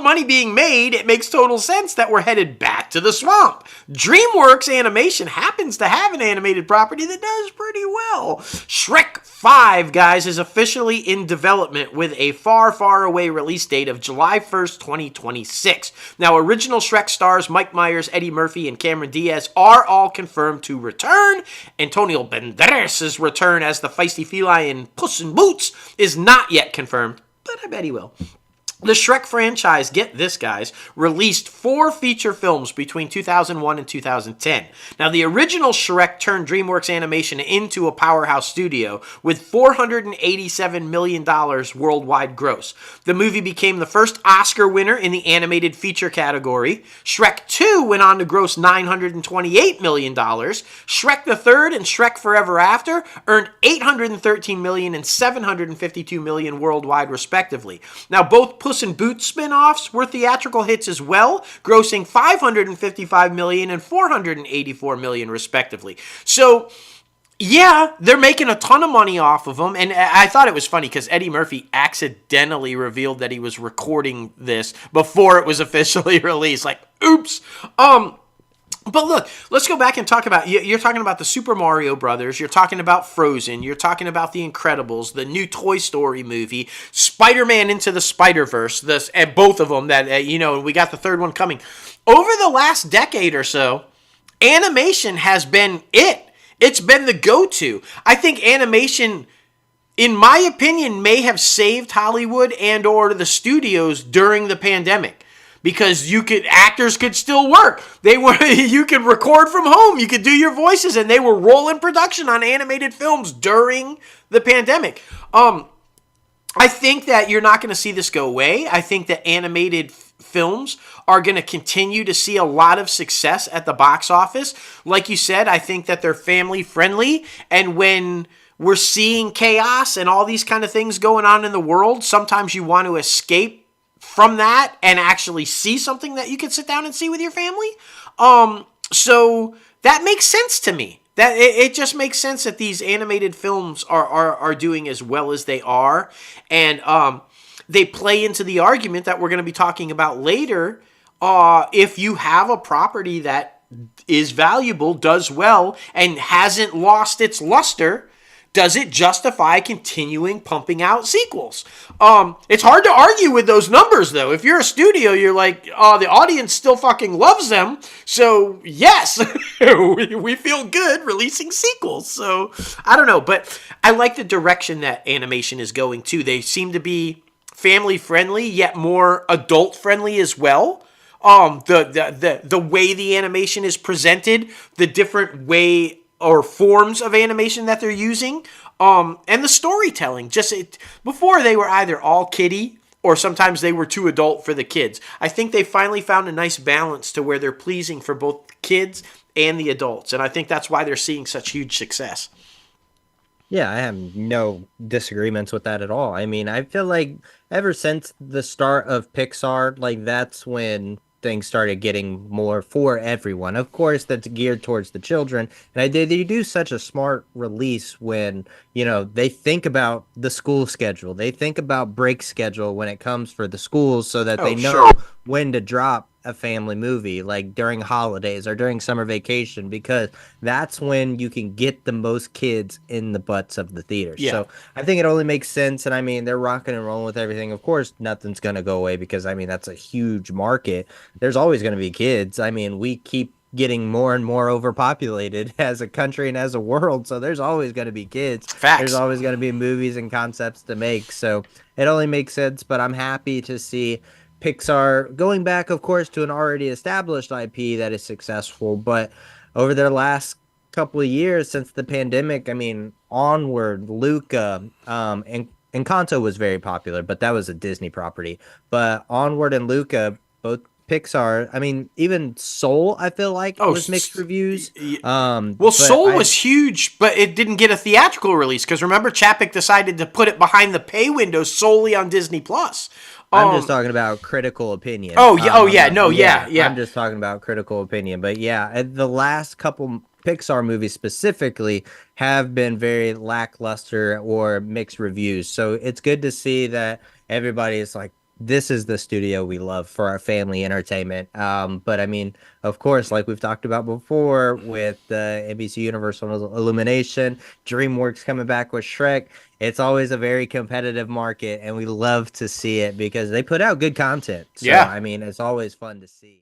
money being made, it makes total sense that we're headed back to the swamp. DreamWorks Animation happens to have an animated property that does pretty well. Shrek 5, guys, is officially in development with a far, far away release date of July 1st, 2026. Now, original Shrek stars Mike Myers, Eddie Murphy, and Cameron Diaz are all confirmed to return. Antonio Banderas' return as the feisty feline Puss in Boots is not yet confirmed, but I bet he will. The Shrek franchise, get this guys, released 4 feature films between 2001 and 2010. Now the original Shrek turned DreamWorks Animation into a powerhouse studio with $487 million worldwide gross. The movie became the first Oscar winner in the animated feature category. Shrek 2 went on to gross $928 million. Shrek the Third and Shrek Forever After earned $813 million and $752 million worldwide respectively. Now both Puss in Boots spin-offs were theatrical hits as well, grossing $555 million and $484 million respectively. So, yeah, they're making a ton of money off of them, and I thought it was funny because Eddie Murphy accidentally revealed that he was recording this before it was officially released. Like, oops. But look, let's go back and talk about, you're talking about the Super Mario Brothers, you're talking about Frozen, you're talking about The Incredibles, the new Toy Story movie, Spider-Man Into the Spider-Verse, and both of them that, we got the third one coming. Over the last decade or so, animation has been it. It's been the go-to. I think animation, in my opinion, may have saved Hollywood and or the studios during the pandemic. Because actors could still work. You could record from home. You could do your voices, and they were rolling production on animated films during the pandemic. I think that you're not going to see this go away. I think that animated films are going to continue to see a lot of success at the box office. Like you said, I think that they're family friendly, and when we're seeing chaos and all these kind of things going on in the world, sometimes you want to escape from that and actually see something that you can sit down and see with your family. So that makes sense to me. That it just makes sense that these animated films are doing as well as they are. And they play into the argument that we're going to be talking about later. If you have a property that is valuable, does well, and hasn't lost its luster, does it justify continuing pumping out sequels? It's hard to argue with those numbers, though. If you're a studio, you're like, the audience still fucking loves them. So, yes, we feel good releasing sequels. So, I don't know. But I like the direction that animation is going, too. They seem to be family-friendly, yet more adult-friendly as well. The way the animation is presented, the different way or forms of animation that they're using, and the storytelling. Before they were either all kiddie or sometimes they were too adult for the kids. I think they finally found a nice balance to where they're pleasing for both kids and the adults, and I think that's why they're seeing such huge success. Yeah, I have no disagreements with that at all. I mean, I feel like ever since the start of Pixar, like that's when things started getting more for everyone. Of course, that's geared towards the children. And they do such a smart release when, they think about the school schedule. They think about break schedule when it comes for the schools so that they know when to drop a family movie, like during holidays or during summer vacation, because that's when you can get the most kids in the butts of the theaters. Yeah. So I think it only makes sense. And I mean, they're rocking and rolling with everything. Of course, nothing's going to go away because I mean, that's a huge market. There's always going to be kids. I mean, we keep getting more and more overpopulated as a country and as a world. So there's always going to be kids. Facts. There's always going to be movies and concepts to make. So it only makes sense, but I'm happy to see Pixar going back, of course, to an already established IP that is successful, but over their last couple of years since the pandemic, I mean, Onward, Luca, and Encanto was very popular, but that was a Disney property. But Onward and Luca, both Pixar. I mean, even Soul, I feel like, was mixed reviews. Soul was huge, but it didn't get a theatrical release because remember, Chapek decided to put it behind the pay window solely on Disney Plus. I'm just talking about critical opinion. I'm just talking about critical opinion. But yeah, the last couple Pixar movies specifically have been very lackluster or mixed reviews. So it's good to see that everybody is like this is the studio we love for our family entertainment. But I mean, of course, like we've talked about before with the NBC Universal Illumination, DreamWorks coming back with Shrek, it's always a very competitive market, and we love to see it because they put out good content. So, Yeah. I mean, it's always fun to see.